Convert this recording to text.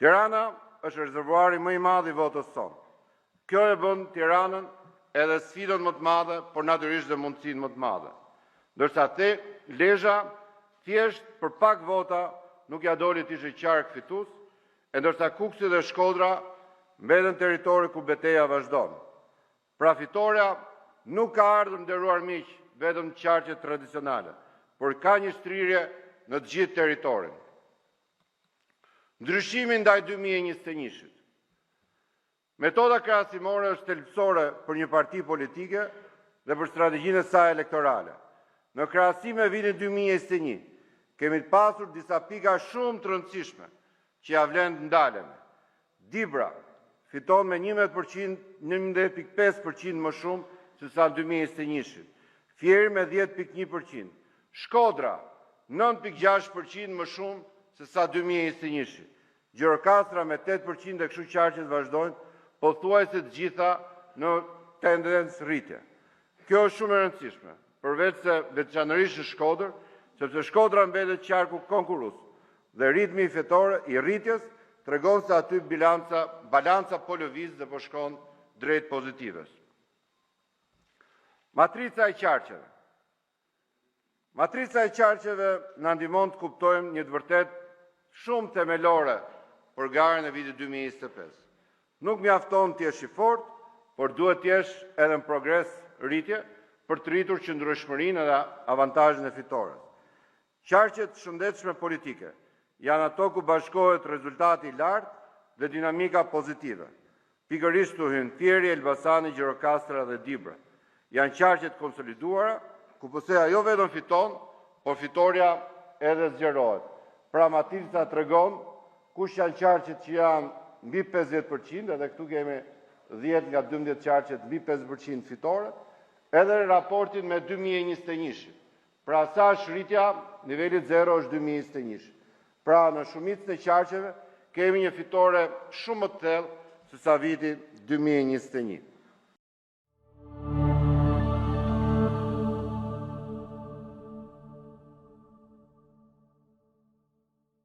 Tirana është rezervuari më i madh i votës sonë. Kjo e bën Tiranën edhe sfidën më të madhe, por natyrisht dhe mundësinë më të madhe. Ndërsa Lezhë thjesht për pak vota nuk ja doli të ishte qark fitues, e ndërsa Kuksi dhe Shkodra mbeten territori ku betejë vazhdon. Pra fitoria nuk ka ardhur, nderuar miq, vetëm në qarqet tradicionale, por ka një shtrirje në të gjithë territorin. Ndryshimi ndaj 2021-shit. Metoda krahasimore është thelbësore për një parti politike dhe për strategjinë e saj elektorale. Në krahasim me vitin 2021, kemi të pasur disa pika shumë të rëndësishme që ja vlen të ndalemi. Dibra fiton me 11,5% më shumë se sa në 2021-shit. Fieri me 10,1%. Shkodra 9,6% më shumë se sa 2021-shit. Gjirokastra me 8% dhe kështu qarqet vazhdojnë, pothuajse të gjitha në tendencë rritje. Kjo është shumë e rëndësishme, përveç se veçanërisht në Shkodër, sepse Shkodra mbetet qarku konkurrues dhe ritmi fetore i rritjes tregon se aty balanca po lëviz dhe po shkon drejt pozitives. Matrica e qarqeve. Matrica e qarqeve na ndihmon të kuptojmë një të vërtet shumë themelore për garën e vitit 2025. Nuk mjafton të jesh i fortë, por duhet të jesh edhe në progres rritje për të rritur qëndrueshmërinë dhe avantazhin e fitores. Qarqet shëndetshme politike janë ato ku bashkohet rezultati i lartë dhe dinamika pozitive. Pikërisht u hyn Fieri, Elbasani, Gjirokastra dhe Dibra. Janë qarqet konsoliduara, ku pëse ajo vetëm fiton, por fitoria edhe zgjerohet. Pra matrica tregon kush janë qarqet që janë mbi 50%, edhe këtu kemi 10 nga 12 qarqet mbi 50% fitore, edhe raportin me 2021-shit. Pra sa është rritja, nivelit 0 është 2021. Pra në shumicën e qarqeve kemi një fitore shumë më të thellë se sa viti 2021.